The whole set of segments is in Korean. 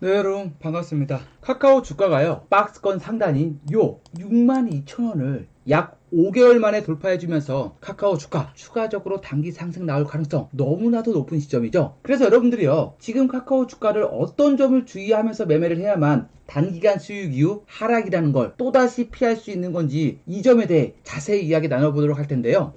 네, 여러분 반갑습니다. 카카오 주가가요 박스권 상단인 요 62,000원을 약 5개월 만에 돌파해주면서 카카오 주가 추가적으로 단기 상승 나올 가능성 너무나도 높은 시점이죠. 그래서 여러분들이요 지금 카카오 주가를 어떤 점을 주의하면서 매매를 해야만 단기간 수익 이후 하락이라는 걸 또다시 피할 수 있는 건지 이 점에 대해 자세히 이야기 나눠보도록 할 텐데요.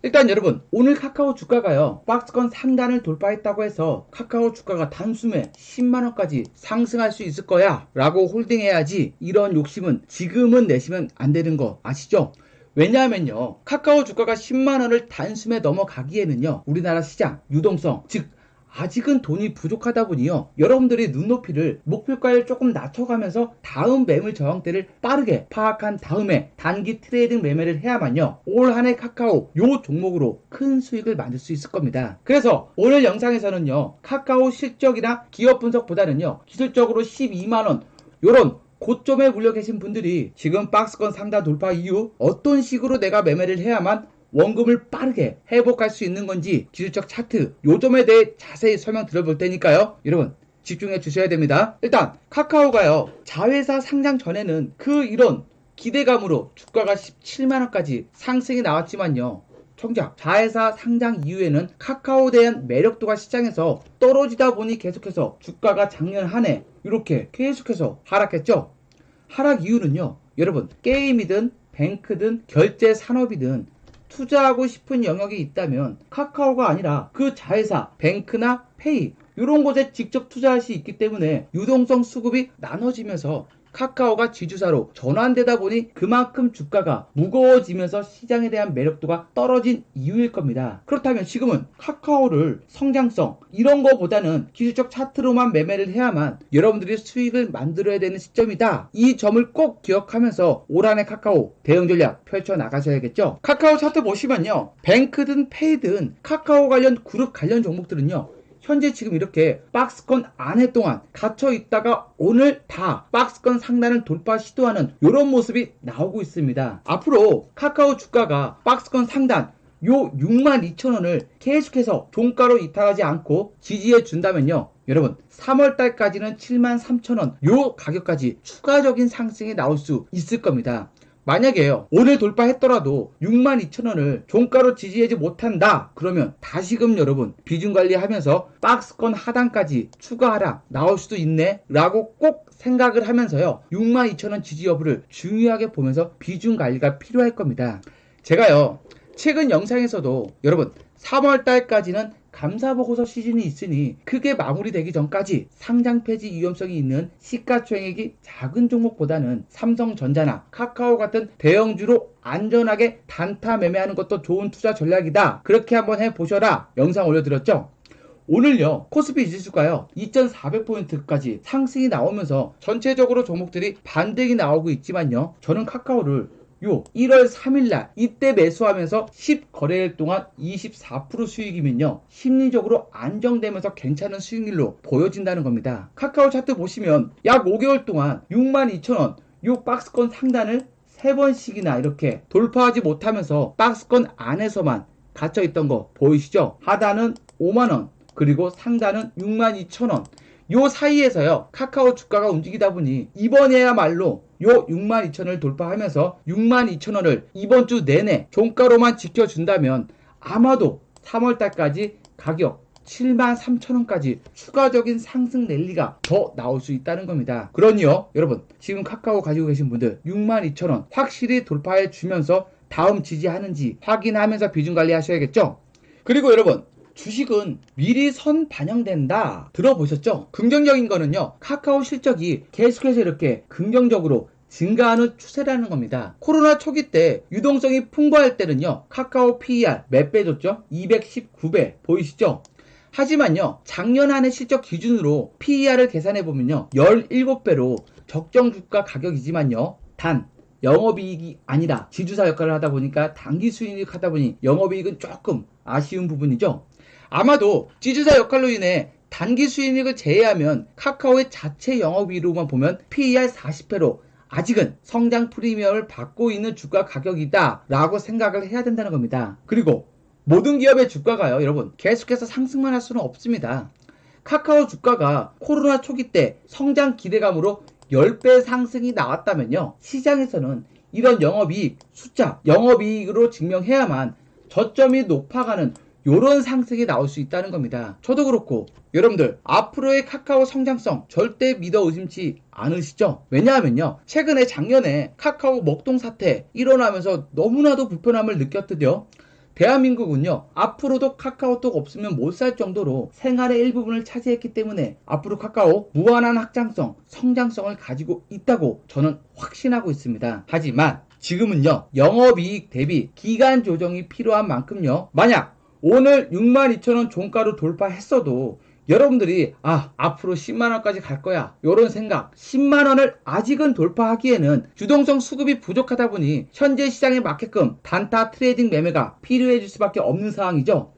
일단 여러분 오늘 카카오 주가가요 박스권 상단을 돌파했다고 해서 카카오 주가가 단숨에 10만원까지 상승할 수 있을 거야 라고 홀딩해야지, 이런 욕심은 지금은 내시면 안 되는 거 아시죠? 왜냐하면요 카카오 주가가 10만원을 단숨에 넘어가기에는요 우리나라 시장 유동성, 즉 아직은 돈이 부족하다 보니요 여러분들이 눈높이를 목표가를 조금 낮춰가면서 다음 매물 저항대를 빠르게 파악한 다음에 단기 트레이딩 매매를 해야만요 올 한해 카카오 요 종목으로 큰 수익을 만들 수 있을 겁니다. 그래서 오늘 영상에서는요 카카오 실적이나 기업 분석보다는요 기술적으로 12만원 요런 고점에 물려 계신 분들이 지금 박스권 상단 돌파 이후 어떤 식으로 내가 매매를 해야만 원금을 빠르게 회복할 수 있는 건지 기술적 차트 요점에 대해 자세히 설명 드려볼 테니까요 여러분 집중해 주셔야 됩니다. 일단 카카오가요 자회사 상장 전에는 이런 기대감으로 주가가 17만원까지 상승이 나왔지만요 정작 자회사 상장 이후에는 카카오에 대한 매력도가 시장에서 떨어지다 보니 계속해서 주가가 작년 한 해 이렇게 계속해서 하락했죠. 하락 이유는요 여러분 게임이든 뱅크든 결제 산업이든 투자하고 싶은 영역이 있다면 카카오가 아니라 그 자회사, 뱅크나 페이 이런 곳에 직접 투자할 수 있기 때문에 유동성 수급이 나눠지면서 카카오가 지주사로 전환되다 보니 그만큼 주가가 무거워지면서 시장에 대한 매력도가 떨어진 이유일 겁니다. 그렇다면 지금은 카카오를 성장성 이런 거보다는 기술적 차트로만 매매를 해야만 여러분들이 수익을 만들어야 되는 시점이다. 이 점을 꼭 기억하면서 올 한해 카카오 대응 전략 펼쳐 나가셔야겠죠. 카카오 차트 보시면요 뱅크든 페이든 카카오 관련 그룹 관련 종목들은요 현재 지금 이렇게 박스권 안에 동안 갇혀 있다가 오늘 다 박스권 상단을 돌파 시도하는 이런 모습이 나오고 있습니다. 앞으로 카카오 주가가 박스권 상단 요 62,000원을 계속해서 종가로 이탈하지 않고 지지해 준다면요 여러분 3월달까지는 73,000원 요 가격까지 추가적인 상승이 나올 수 있을 겁니다. 만약에요 오늘 돌파했더라도 62,000원을 종가로 지지하지 못한다 그러면 다시금 여러분 비중관리 하면서 박스권 하단까지 추가 하락 나올 수도 있네 라고 꼭 생각을 하면서요 62,000원 지지 여부를 중요하게 보면서 비중관리가 필요할 겁니다. 제가요 최근 영상에서도 여러분 3월달까지는 감사보고서 시즌이 있으니 그게 마무리되기 전까지 상장 폐지 위험성이 있는 시가총액이 작은 종목보다는 삼성전자나 카카오 같은 대형주로 안전하게 단타 매매하는 것도 좋은 투자 전략이다. 그렇게 한번 해보셔라 영상 올려드렸죠. 오늘요 코스피 지수가요 2400포인트까지 상승이 나오면서 전체적으로 종목들이 반등이 나오고 있지만요 저는 카카오를 요 1월 3일날 이때 매수하면서 10거래일 동안 24% 수익이면요 심리적으로 안정되면서 괜찮은 수익률로 보여진다는 겁니다. 카카오 차트 보시면 약 5개월 동안 62,000원 요 박스권 상단을 3번씩이나 이렇게 돌파하지 못하면서 박스권 안에서만 갇혀있던 거 보이시죠? 하단은 5만원 그리고 상단은 62,000원 요 사이에서요 카카오 주가가 움직이다 보니 이번에야말로 요 62,000원을 돌파하면서 62,000원을 이번 주 내내 종가로만 지켜준다면 아마도 3월달까지 가격 73,000원까지 추가적인 상승 랠리가 더 나올 수 있다는 겁니다. 그러니요 여러분 지금 카카오 가지고 계신 분들 62,000원 확실히 돌파해 주면서 다음 지지하는지 확인하면서 비중관리 하셔야겠죠. 그리고 여러분 주식은 미리 선 반영된다 들어보셨죠? 긍정적인 거는요 카카오 실적이 계속해서 이렇게 긍정적으로 증가하는 추세라는 겁니다. 코로나 초기 때 유동성이 풍부할 때는요 카카오 PER 몇 배 줬죠? 219배 보이시죠? 하지만요 작년 한 해 실적 기준으로 PER을 계산해보면요 17배로 적정 주가 가격이지만요 단 영업이익이 아니라 지주사 역할을 하다 보니까 단기 수익 하다 보니 영업이익은 조금 아쉬운 부분이죠. 아마도 지주사 역할로 인해 단기 수익을 제외하면 카카오의 자체 영업이익으로만 보면 PER 40배로 아직은 성장 프리미엄을 받고 있는 주가 가격이다 라고 생각을 해야 된다는 겁니다. 그리고 모든 기업의 주가가요 여러분 계속해서 상승만 할 수는 없습니다. 카카오 주가가 코로나 초기 때 성장 기대감으로 10배 상승이 나왔다면요, 시장에서는 이런 영업이익 숫자, 영업이익으로 증명해야만 저점이 높아가는 요런 상승이 나올 수 있다는 겁니다. 저도 그렇고 여러분들 앞으로의 카카오 성장성 절대 믿어 의심치 않으시죠? 왜냐하면요, 최근에 작년에 카카오 먹통 사태 일어나면서 너무나도 불편함을 느꼈듯요, 대한민국은요 앞으로도 카카오톡 없으면 못 살 정도로 생활의 일부분을 차지했기 때문에 앞으로 카카오 무한한 확장성, 성장성을 가지고 있다고 저는 확신하고 있습니다. 하지만 지금은요, 영업이익 대비 기간 조정이 필요한 만큼요, 만약 오늘 62,000원 종가로 돌파했어도 여러분들이 앞으로 10만원까지 갈 거야 요런 생각, 10만원을 아직은 돌파하기에는 유동성 수급이 부족하다 보니 현재 시장에 맞게끔 단타 트레이딩 매매가 필요해질 수밖에 없는 상황이죠.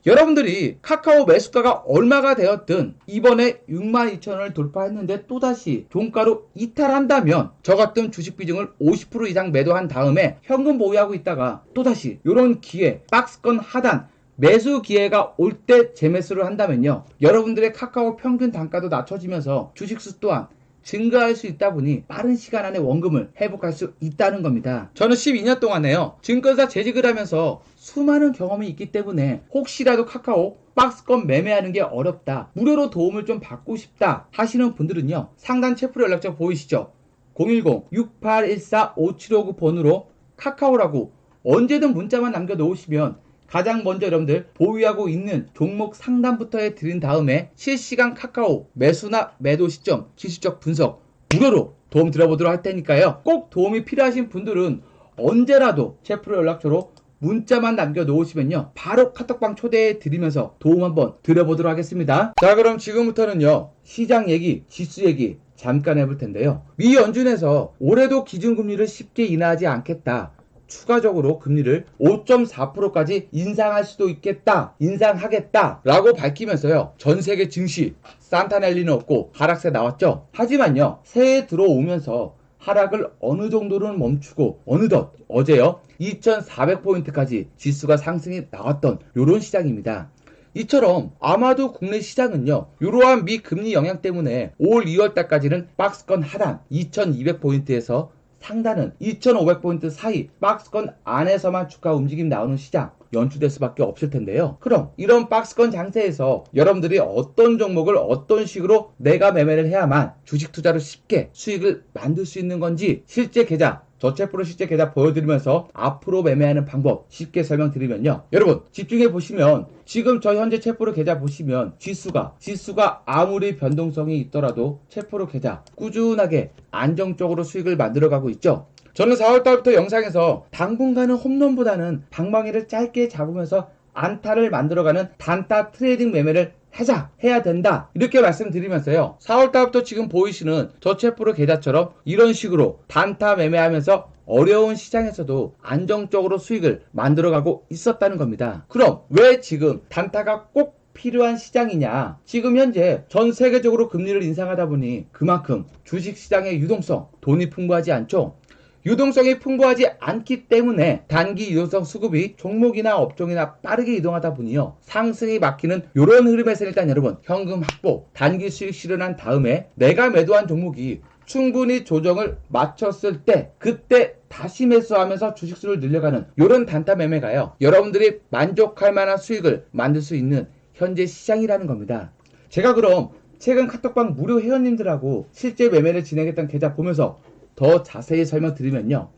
여러분들이 카카오 매수가가 얼마가 되었든 이번에 62,000원을 돌파했는데 또다시 종가로 이탈한다면 저 같은 주식 비중을 50% 이상 매도한 다음에 현금 보유하고 있다가 또다시 이런 기회, 박스권 하단 매수 기회가 올 때 재매수를 한다면요, 여러분들의 카카오 평균 단가도 낮춰지면서 주식수 또한 증가할 수 있다 보니 빠른 시간 안에 원금을 회복할 수 있다는 겁니다. 저는 12년 동안에요, 증권사 재직을 하면서 수많은 경험이 있기 때문에 혹시라도 카카오 박스권 매매하는 게 어렵다, 무료로 도움을 좀 받고 싶다 하시는 분들은요, 상단 채플 연락처 보이시죠? 010-6814-5759 번호로 카카오라고 언제든 문자만 남겨놓으시면 가장 먼저 여러분들 보유하고 있는 종목 상담부터 해드린 다음에 실시간 카카오 매수나 매도 시점, 기술적 분석 무료로 도움 드려보도록 할 테니까요, 꼭 도움이 필요하신 분들은 언제라도 채플 연락처로 문자만 남겨놓으시면요, 바로 카톡방 초대해 드리면서 도움 한번 드려보도록 하겠습니다. 자, 그럼 지금부터는요, 시장 얘기, 지수 얘기 잠깐 해볼 텐데요, 미 연준에서 올해도 기준금리를 쉽게 인하하지 않겠다, 추가적으로 금리를 5.4%까지 인상할 수도 있겠다, 인상하겠다 라고 밝히면서요, 전세계 증시 산타넬리는 없고 하락세 나왔죠. 하지만요, 새해 들어오면서 하락을 어느 정도는 멈추고 어느덧 어제요 2400포인트까지 지수가 상승이 나왔던 요런 시장입니다. 이처럼 아마도 국내 시장은요, 이러한 미 금리 영향 때문에 올 2월달까지는 박스권 하단 2200포인트에서 상단은 2500포인트 사이 박스권 안에서만 주가 움직임 나오는 시장 연출될 수밖에 없을 텐데요. 그럼 이런 박스권 장세에서 여러분들이 어떤 종목을 어떤 식으로 내가 매매를 해야만 주식 투자로 쉽게 수익을 만들 수 있는 건지 실제 계좌, 저체프로 실제 계좌 보여드리면서 앞으로 매매하는 방법 쉽게 설명드리면요, 여러분 집중해 보시면 지금 저 현재 체프로 계좌 보시면 지수가 아무리 변동성이 있더라도 체프로 계좌 꾸준하게 안정적으로 수익을 만들어가고 있죠. 저는 4월달부터 영상에서 당분간은 홈런보다는 방망이를 짧게 잡으면서 안타를 만들어가는 단타 트레이딩 매매를 해야 된다 이렇게 말씀드리면서요, 4월달부터 지금 보이시는 저체프로 계좌처럼 이런 식으로 단타 매매하면서 어려운 시장에서도 안정적으로 수익을 만들어가고 있었다는 겁니다. 그럼 왜 지금 단타가 꼭 필요한 시장이냐? 지금 현재 전 세계적으로 금리를 인상하다 보니 그만큼 주식시장의 유동성, 돈이 풍부하지 않죠? 유동성이 풍부하지 않기 때문에 단기 유동성 수급이 종목이나 업종이나 빠르게 이동하다 보니요, 상승이 막히는 이런 흐름에서 일단 여러분 현금 확보, 단기 수익 실현한 다음에 내가 매도한 종목이 충분히 조정을 마쳤을 때 그때 다시 매수하면서 주식수를 늘려가는 이런 단타 매매가요, 여러분들이 만족할 만한 수익을 만들 수 있는 현재 시장이라는 겁니다. 제가 그럼 최근 카톡방 무료 회원님들하고 실제 매매를 진행했던 계좌 보면서 더 자세히 설명드리면요,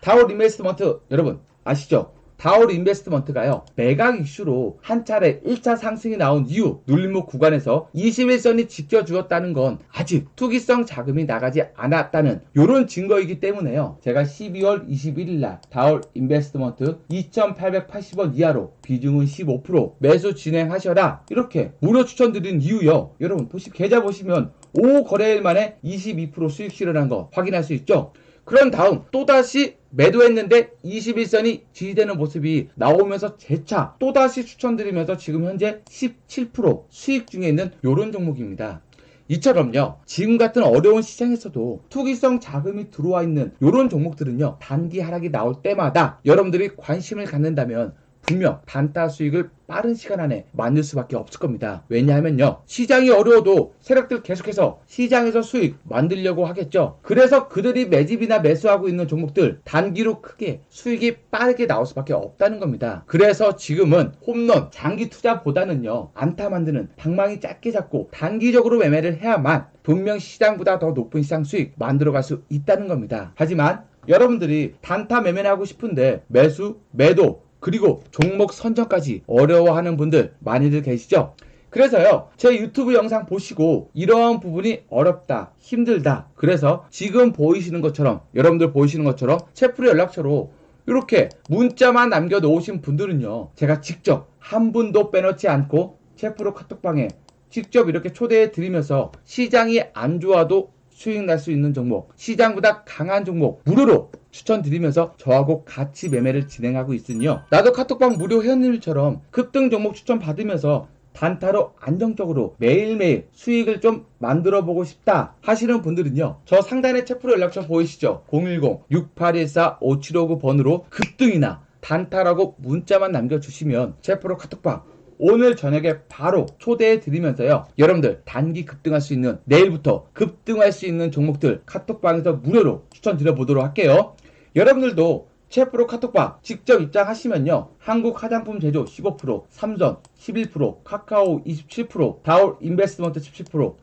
다올 인베스트먼트 여러분 아시죠? 다올 인베스트먼트가요, 매각 이슈로 한 차례 1차 상승이 나온 이후 눌림목 구간에서 21선이 지켜주었다는 건 아직 투기성 자금이 나가지 않았다는 이런 증거이기 때문에요, 제가 12월 21일날 다올 인베스트먼트 2,880원 이하로 비중은 15% 매수 진행하셔라 이렇게 무료 추천드린 이유요, 여러분 계좌 보시면 5거래일 만에 22% 수익 실현한 거 확인할 수 있죠. 그런 다음 또다시 매도했는데 21선이 지지되는 모습이 나오면서 재차 또다시 추천드리면서 지금 현재 17% 수익 중에 있는 요런 종목입니다. 이처럼요, 지금 같은 어려운 시장에서도 투기성 자금이 들어와 있는 요런 종목들은요, 단기 하락이 나올 때마다 여러분들이 관심을 갖는다면 분명 단타 수익을 빠른 시간 안에 만들 수밖에 없을 겁니다. 왜냐하면요, 시장이 어려워도 세력들 계속해서 시장에서 수익 만들려고 하겠죠. 그래서 그들이 매집이나 매수하고 있는 종목들 단기로 크게 수익이 빠르게 나올 수밖에 없다는 겁니다. 그래서 지금은 홈런 장기 투자보다는요, 안타 만드는 방망이 짧게 잡고 단기적으로 매매를 해야만 분명 시장보다 더 높은 시장 수익 만들어갈 수 있다는 겁니다. 하지만 여러분들이 단타 매매를 하고 싶은데 매수, 매도, 그리고 종목 선정까지 어려워하는 분들 많이들 계시죠? 그래서요, 제 유튜브 영상 보시고 이러한 부분이 어렵다, 힘들다, 그래서 지금 보이시는 것처럼, 여러분들 보이시는 것처럼 채플의 연락처로 이렇게 문자만 남겨놓으신 분들은요, 제가 직접 한 분도 빼놓지 않고 채프로 카톡방에 직접 이렇게 초대해 드리면서 시장이 안 좋아도 수익 날 수 있는 종목, 시장보다 강한 종목 무료로 추천드리면서 저하고 같이 매매를 진행하고 있으니요, 나도 카톡방 무료 회원님처럼 급등 종목 추천 받으면서 단타로 안정적으로 매일매일 수익을 좀 만들어 보고 싶다 하시는 분들은요, 저 상단에 채프로 연락처 보이시죠? 010-6814-5759번으로 급등이나 단타라고 문자만 남겨주시면 채프로 카톡방 오늘 저녁에 바로 초대해 드리면서요, 여러분들 단기 급등할 수 있는, 내일부터 급등할 수 있는 종목들 카톡방에서 무료로 추천드려 보도록 할게요. 여러분들도 채프로 카톡방 직접 입장하시면요, 한국 화장품 제조 15%, 삼성 11%, 카카오 27%, 다올 인베스트먼트 17%,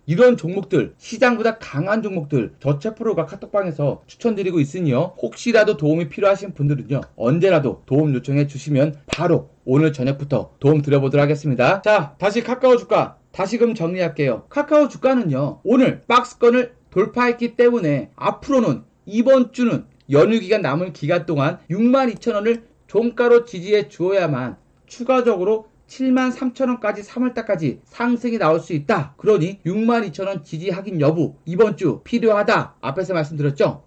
이런 종목들, 시장보다 강한 종목들 저 채프로가 카톡방에서 추천드리고 있으니요, 혹시라도 도움이 필요하신 분들은요, 언제라도 도움 요청해 주시면 바로 오늘 저녁부터 도움 드려보도록 하겠습니다. 자, 다시 카카오 주가 다시금 정리할게요. 카카오 주가는요, 오늘 박스권을 돌파했기 때문에 앞으로는 이번 주는 연휴 기간 남은 기간 동안 62,000원을 종가로 지지해 주어야만 추가적으로 73,000원까지 3월달까지 상승이 나올 수 있다. 그러니 62,000원 지지 확인 여부 이번 주 필요하다. 앞에서 말씀드렸죠.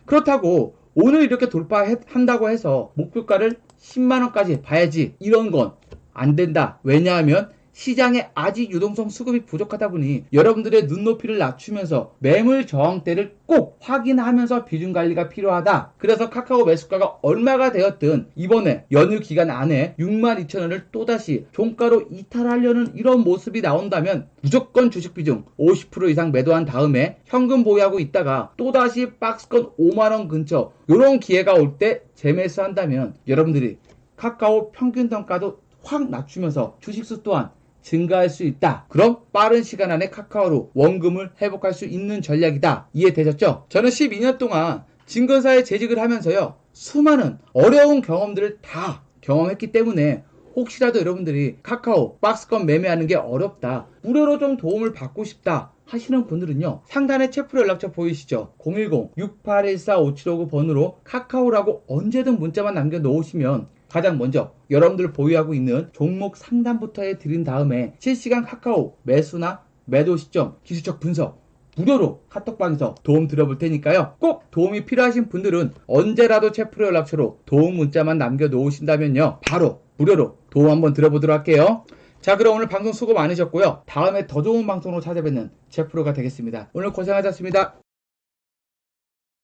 그렇다고 오늘 이렇게 돌파한다고 해서 목표가를 10만원까지 봐야지, 이런 건 안 된다. 왜냐하면 시장에 아직 유동성 수급이 부족하다 보니 여러분들의 눈높이를 낮추면서 매물 저항대를 꼭 확인하면서 비중 관리가 필요하다. 그래서 카카오 매수가가 얼마가 되었든 이번에 연휴 기간 안에 62,000원을 또다시 종가로 이탈하려는 이런 모습이 나온다면 무조건 주식 비중 50% 이상 매도한 다음에 현금 보유하고 있다가 또다시 박스권 5만원 근처 이런 기회가 올 때 재매수한다면 여러분들이 카카오 평균 단가도 확 낮추면서 주식수 또한 증가할 수 있다. 그럼 빠른 시간 안에 카카오로 원금을 회복할 수 있는 전략이다. 이해되셨죠? 저는 12년 동안 증권사에 재직을 하면서요, 수많은 어려운 경험들을 다 경험했기 때문에 혹시라도 여러분들이 카카오 박스권 매매하는 게 어렵다, 무료로 좀 도움을 받고 싶다 하시는 분들은요, 상단에 채프로 연락처 보이시죠? 010-6814-5759번으로 카카오라고 언제든 문자만 남겨놓으시면 가장 먼저 여러분들 보유하고 있는 종목 상담부터 해드린 다음에 실시간 카카오 매수나 매도 시점, 기술적 분석 무료로 카톡방에서 도움 드려볼 테니까요, 꼭 도움이 필요하신 분들은 언제라도 채프로 연락처로 도움 문자만 남겨놓으신다면요, 바로 무료로 도움 한번 드려보도록 할게요. 자, 그럼 오늘 방송 수고 많으셨고요, 다음에 더 좋은 방송으로 찾아뵙는 채프로가 되겠습니다. 오늘 고생하셨습니다.